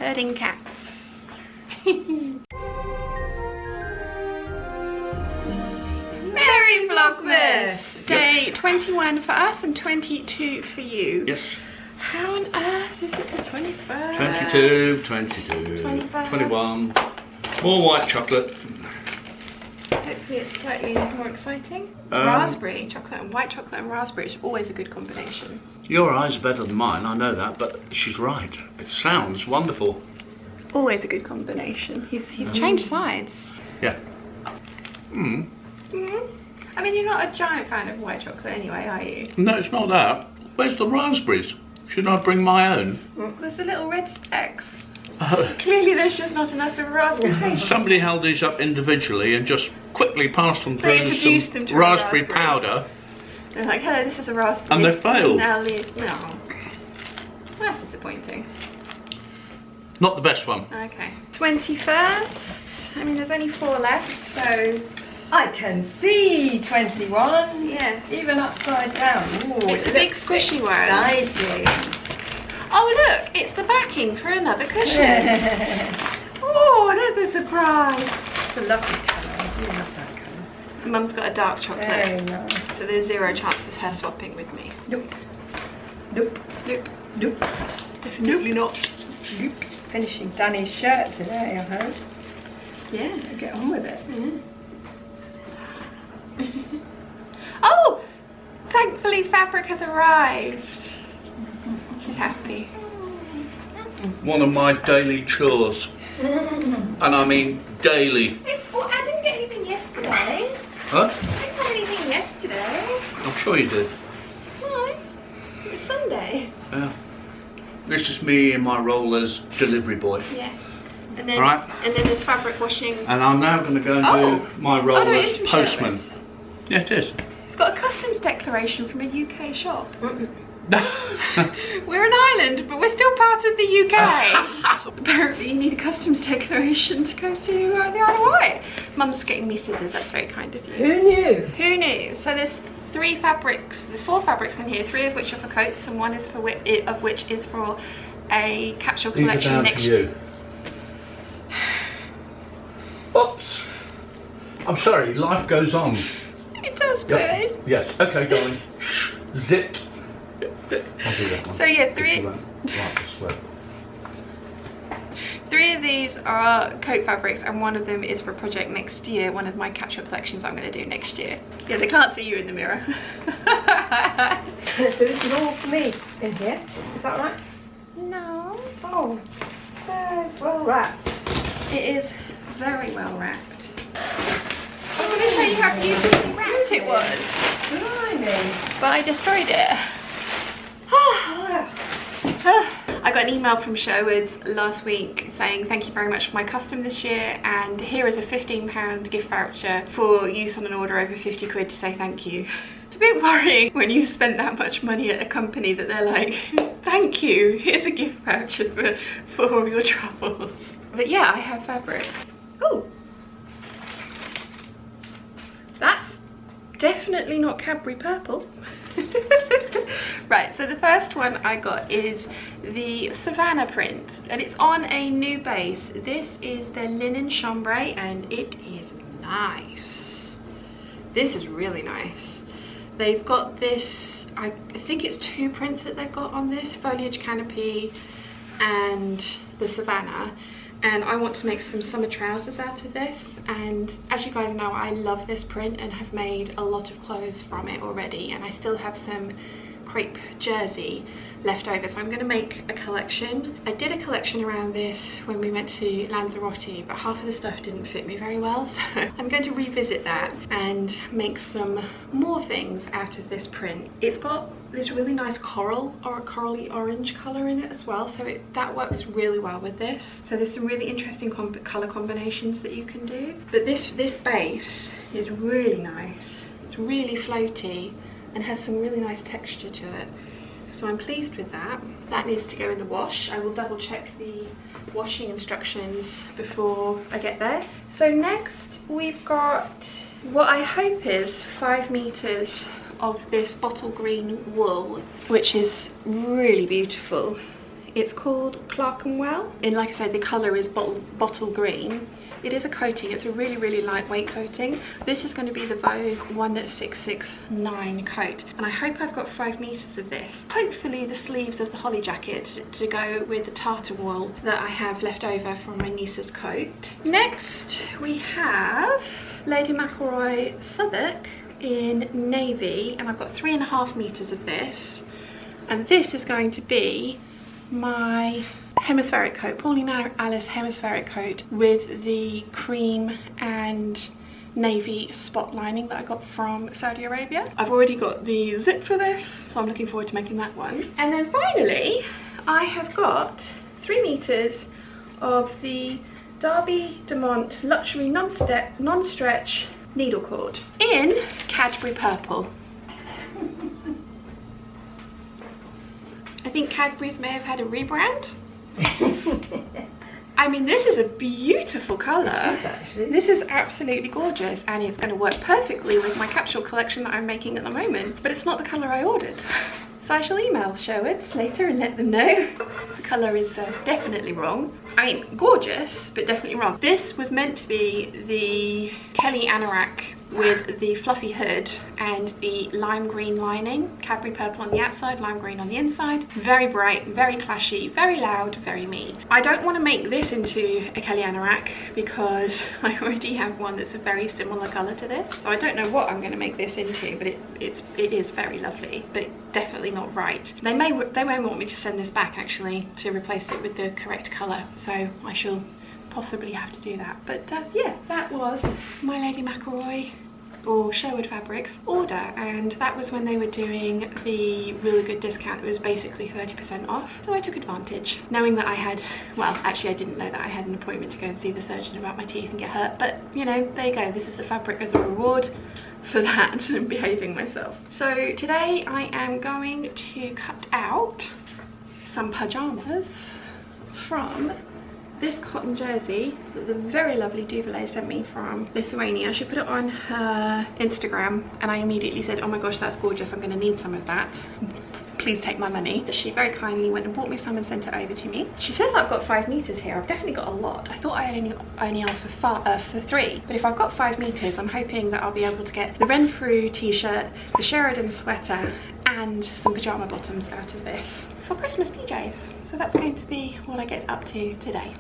herding cats. Merry Vlogmas! Day 21 for us and 22 for you. Yes. How on earth is it the 21st? 22, 22, 21st. 21. More white chocolate. Hopefully it's slightly more exciting. Raspberry chocolate and white chocolate and raspberry is always a good combination. Your eyes are better than mine, I know that, but she's right. It sounds wonderful. Always a good combination. He's changed sides. Yeah. I mean, you're not a giant fan of white chocolate anyway, are you? No, it's not that. Where's the raspberries? Should I bring my own? There's the little red specks. Clearly there's just not enough of a raspberry taste. Somebody held these up individually and just quickly passed them They through introduced some them to raspberry a raspberry powder. They're like, hello, this is a raspberry. And they failed. Now leave. No. That's disappointing. Not the best one. Okay. 21st. I mean, there's only 4 left, so... I can see 21. Yeah. Even upside down. Ooh, It's a big squishy one. Exciting. Oh, look, it's the backing for another cushion. Oh, there's a surprise. It's a lovely colour. I do love that colour. Mum's got a dark chocolate. Very nice. So there's 0 chances her swapping with me. Nope. Nope. Nope. Nope. Definitely not. Nope. Finishing Danny's shirt today, I hope. Yeah. Get on with it. Oh! Thankfully fabric has arrived. She's happy. One of my daily chores. And I mean daily. Oh, I didn't get anything yesterday. Huh? I didn't have anything yesterday. I'm sure you did. No. It was Sunday. Yeah. This is me in my role as delivery boy. Yeah. And then, Right. and then there's fabric washing. And I'm now going to go and do my role Oh, no, it as is from postman. Sherwoods. Yeah, it is. It's got a customs declaration from a UK shop. We're an island, but we're still part of the UK. Apparently you need a customs declaration to go to the Isle of Wight. Mum's getting me scissors, that's very kind of you. Who knew? Who knew? So there's 4 fabrics in here, 3 of which are for coats and 1 is for of which is for a capsule collection next year. Oops. I'm sorry, life goes on. It does, Yep. but... Yes, okay darling. Zipped. I'll do that one. So yeah, 3 of these are coat fabrics and 1 of them is for a project next year, one of my capsule collections I'm going to do next year. Yeah, they can't see you in the mirror. So this is all for me in here. Is that right? No. Oh, it's well wrapped. It is very well wrapped. I'm going to show you how beautifully wrapped it was. Blimey. But I destroyed it. Wow. I got an email from Sherwoods last week saying thank you very much for my custom this year and here is a £15 gift voucher for use on an order over 50 quid to say thank you. It's a bit worrying when you've spent that much money at a company that they're like, thank you, here's a gift voucher for all your troubles. But yeah, I have fabric. Oh, that's definitely not Cadbury purple. Right, so the first one I got is the Savannah print and it's on a new base. This is the linen chambray and it is nice. This is really nice. They've got this, I think it's 2 prints that they've got on this, foliage canopy and the Savannah. And I want to make some summer trousers out of this, and as you guys know I love this print and have made a lot of clothes from it already, and I still have some crepe jersey left over, so I'm going to make a collection. I did a collection around this when we went to Lanzarote, but half of the stuff didn't fit me very well, so I'm going to revisit that and make some more things out of this print. It's got this really nice coral or a corally orange colour in it as well, so that works really well with this. So there's some really interesting colour combinations that you can do. But this base is really nice. It's really floaty and has some really nice texture to it. So I'm pleased with that. That needs to go in the wash. I will double check the washing instructions before I get there. So next we've got what I hope is 5 meters of this bottle green wool, which is really beautiful. It's called Clerkenwell, and like I said, the colour is bottle green. It is a coating. It's a really, really lightweight coating. This is going to be the Vogue 1669 coat, and I hope I've got 5 meters of this. Hopefully the sleeves of the holly jacket to go with the tartan wool that I have left over from my niece's coat. Next we have Lady McElroy Southwark in navy, and I've got 3.5 meters of this, and this is going to be my hemispheric coat, Pauline Alice hemispheric coat with the cream and navy spot lining that I got from Saudi Arabia. I've already got the zip for this, so I'm looking forward to making that one. And then finally, I have got 3 meters of the Derby Demont luxury non-stretch needlecord in Cadbury purple. I think Cadbury's may have had a rebrand. I mean, this is a beautiful colour. It is, actually. This is absolutely gorgeous, and it's going to work perfectly with my capsule collection that I'm making at the moment, but it's not the colour I ordered. So I shall email Sherwoods later and let them know. The colour is definitely wrong. I mean, gorgeous, but definitely wrong. This was meant to be the Kelly anorak with the fluffy hood and the lime green lining, Cadbury purple on the outside, lime green on the inside. Very bright, very clashy, very loud, very me. I don't want to make this into a Kelly anorak because I already have one that's a very similar colour to this. So I don't know what I'm going to make this into, but it is very lovely, but definitely not right. They may want me to send this back actually to replace it with the correct colour, so I shall possibly have to do that. But yeah, that was my Lady McElroy or Sherwood Fabrics order, and that was when they were doing the really good discount. It was basically 30% off, so I took advantage, knowing that I had, well, actually I didn't know that I had an appointment to go and see the surgeon about my teeth and get hurt, but you know, there you go. This is the fabric as a reward for that and behaving myself. So today I am going to cut out some pajamas from this cotton jersey that the very lovely Duvalet sent me from Lithuania. She put it on her Instagram and I immediately said, oh my gosh, that's gorgeous, I'm going to need some of that. Please take my money. She very kindly went and bought me some and sent it over to me. She says I've got 5 meters here. I've definitely got a lot. I thought I had only asked for 3, but if I've got 5 meters, I'm hoping that I'll be able to get the Renfrew t-shirt, the Sheridan sweater, and some pajama bottoms out of this for Christmas PJs. So that's going to be what I get up to today.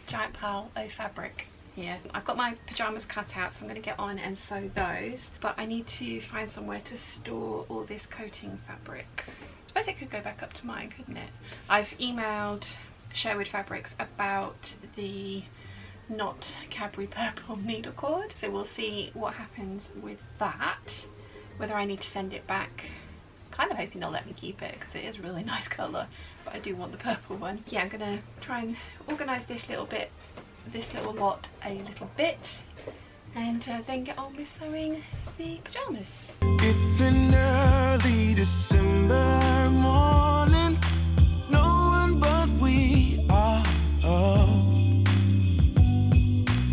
Giant pile of fabric here. I've got my pajamas cut out, so I'm going to get on and sew those, but I need to find somewhere to store all this coating fabric. I suppose it could go back up to mine, couldn't it? I've emailed Sherwood Fabrics about the not Cadbury purple needle cord, so we'll see what happens with that, whether I need to send it back. Kind of hoping they'll let me keep it because it is a really nice colour, but I do want the purple one. Yeah, I'm gonna try and organise this little lot a little bit, and then get on with sewing the pajamas. It's an early December morning, no one but we are.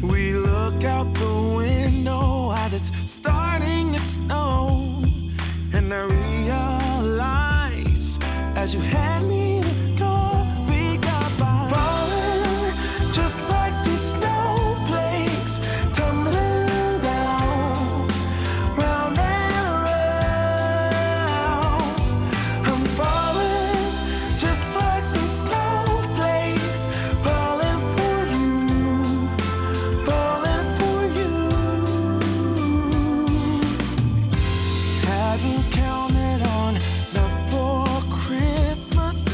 We look out the window as it's starting to snow, and I realize as you hand me the car, we got by. Falling just like these snowflakes, tumbling down, round and around. I'm falling just like these snowflakes, falling for you, falling for you. Hadn't counted on love for Christmas,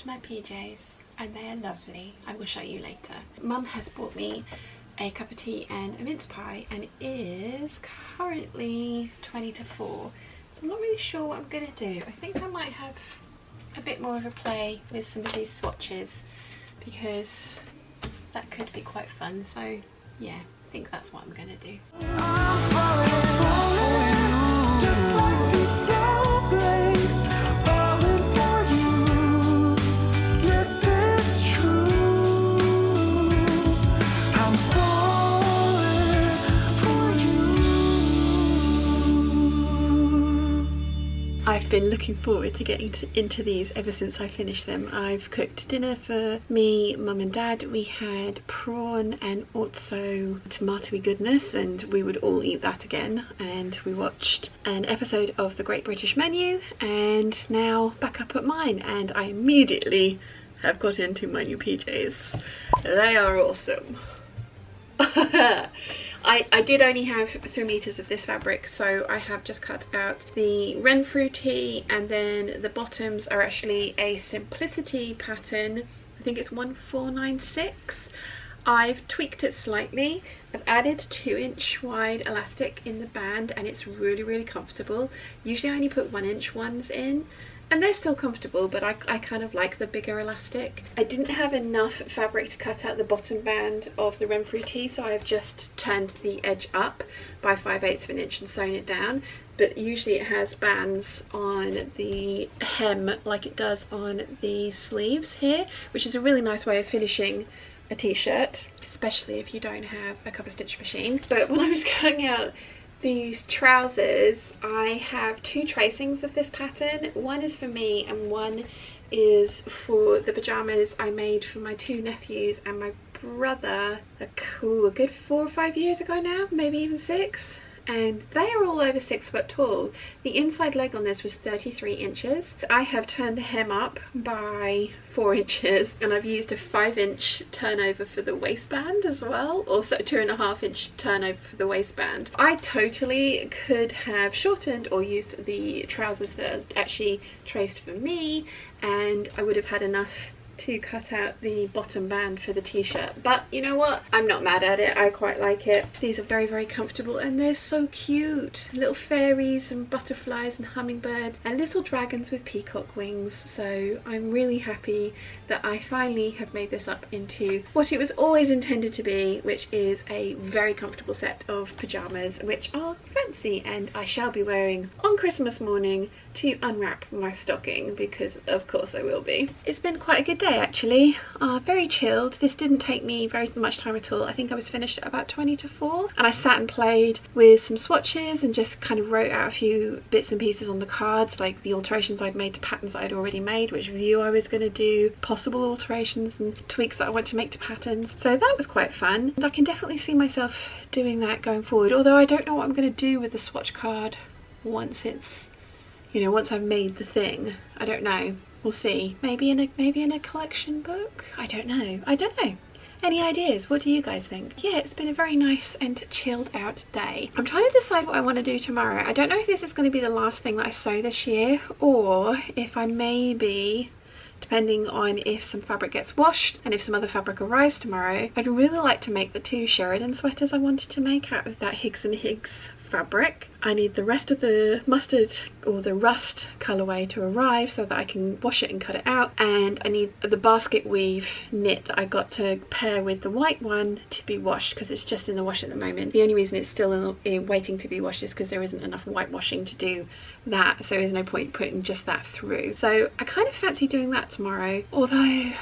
finished my PJs and they are lovely. I will show you later. Mum has bought me a cup of tea and a mince pie, and it is currently 20 to 4. So I'm not really sure what I'm going to do. I think I might have a bit more of a play with some of these swatches because that could be quite fun. So yeah, I think that's what I'm going to do. I'm falling for you, just like these snowflakes, falling for you. Yes, it's true. I'm falling for you. I've been looking forward to getting into these ever since I finished them. I've cooked dinner for me, mum and dad. We had prawn and also tomatoey goodness, and we would all eat that again. And we watched an episode of The Great British Menu, and now back up at mine, and I immediately have got into my new PJs. They are awesome. I did only have 3 meters of this fabric, so I have just cut out the Renfrew tee, and then the bottoms are actually a Simplicity pattern. I think it's 1496. I've tweaked it slightly. I've added 2-inch wide elastic in the band, and it's really, really comfortable. Usually I only put 1-inch ones in, and they're still comfortable, but I kind of like the bigger elastic. I didn't have enough fabric to cut out the bottom band of the Renfrew tee, so I've just turned the edge up by 5/8 of an inch and sewn it down. But usually it has bands on the hem like it does on the sleeves here, which is a really nice way of finishing a t-shirt, especially if you don't have a cover stitch machine. But when I was cutting out these trousers, I have 2 tracings of this pattern. One is for me and one is for the pajamas I made for my 2 nephews and my brother a good 4 or 5 years ago now, maybe even 6. And they are all over 6 foot tall. The inside leg on this was 33 inches. I have turned the hem up by 4 inches, and I've used a 5-inch turnover for the waistband as well, also 2.5-inch turnover for the waistband. I totally could have shortened or used the trousers that are actually traced for me, and I would have had enough to cut out the bottom band for the t-shirt. But you know what, I'm not mad at it. I quite like it. These are very, very comfortable, and they're so cute. Little fairies and butterflies and hummingbirds and little dragons with peacock wings. So I'm really happy that I finally have made this up into what it was always intended to be, which is a very comfortable set of pajamas, which are fancy and I shall be wearing on Christmas morning to unwrap my stocking, because of course I will be. It's been quite a good day actually. Very chilled. This didn't take me very much time at all. I think I was finished at about 20 to 4, and I sat and played with some swatches and just kind of wrote out a few bits and pieces on the cards, like the alterations I'd made to patterns I'd already made, which view I was going to do, possible alterations and tweaks that I want to make to patterns. So that was quite fun, and I can definitely see myself doing that going forward, although I don't know what I'm going to do with the swatch card once it's, you know, once I've made the thing. I don't know. We'll see. Maybe in a collection book? I don't know. Any ideas? What do you guys think? Yeah, it's been a very nice and chilled out day. I'm trying to decide what I want to do tomorrow. I don't know if this is going to be the last thing that I sew this year, or if I maybe, depending on if some fabric gets washed and if some other fabric arrives tomorrow, I'd really like to make the 2 Sheridan sweaters I wanted to make out of that Higgs and Higgs fabric. I need the rest of the mustard or the rust colourway to arrive so that I can wash it and cut it out, and I need the basket weave knit that I got to pair with the white one to be washed, because it's just in the wash at the moment. The only reason it's still waiting to be washed is because there isn't enough whitewashing to do that, so there's no point putting just that through. So I kind of fancy doing that tomorrow, although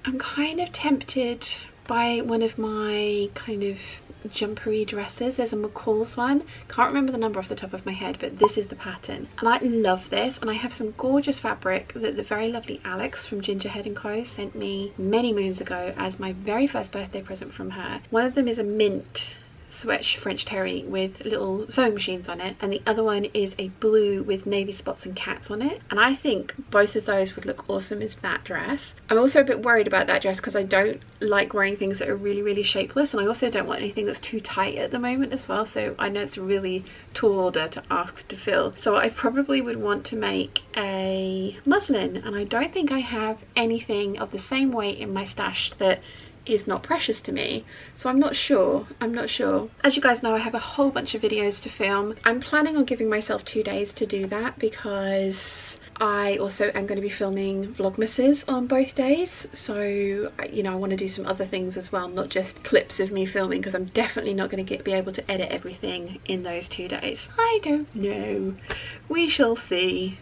I'm kind of tempted by one of my kind of jumpery dresses. There's a McCall's one, can't remember the number off the top of my head, but this is the pattern and I love this, and I have some gorgeous fabric that the very lovely Alex from Gingerhead & Co sent me many moons ago as my very first birthday present from her. One of them is a mint Swatch French terry with little sewing machines on it, and the other one is a blue with navy spots and cats on it, and I think both of those would look awesome as that dress. I'm also a bit worried about that dress because I don't like wearing things that are really shapeless, and I also don't want anything that's too tight at the moment as well, so I know it's a really tall order to ask to fill. So I probably would want to make a muslin, and I don't think I have anything of the same weight in my stash that is not precious to me, so I'm not sure. As you guys know, I have a whole bunch of videos to film. I'm planning on giving myself 2 days to do that because I also am going to be filming Vlogmases on both days, so you know, I want to do some other things as well, not just clips of me filming, because I'm definitely not going to be able to edit everything in those 2 days. I don't know, we shall see.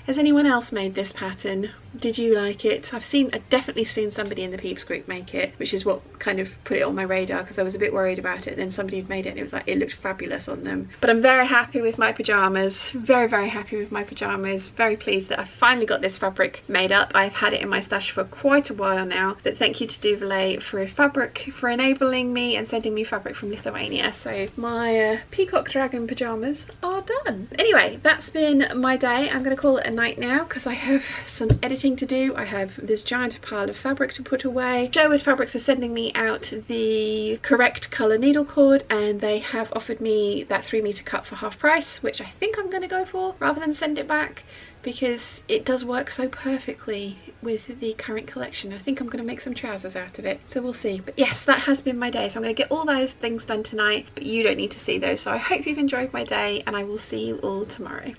Has anyone else made this pattern? Did you like it? I've definitely seen somebody in the Peeps group make it, which is what kind of put it on my radar, because I was a bit worried about it. Then somebody had made it and it was like, it looked fabulous on them. But I'm very happy with my pajamas, very happy with my pajamas, very pleased that I finally got this fabric made up. I've had it in my stash for quite a while now, but thank you to Duvalet for enabling me and sending me fabric from Lithuania. So my Peacock dragon pajamas are done. Anyway, that's been my day. I'm going to call it a night now because I have some editing to do. I have this giant pile of fabric to put away. Sherwood Fabrics are sending me out the correct colour needle cord, and they have offered me that 3-metre cut for half price, which I think I'm going to go for rather than send it back, because it does work so perfectly with the current collection. I think I'm going to make some trousers out of it, so we'll see. But yes, that has been my day, so I'm going to get all those things done tonight, but you don't need to see those. So I hope you've enjoyed my day, and I will see you all tomorrow.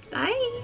Bye!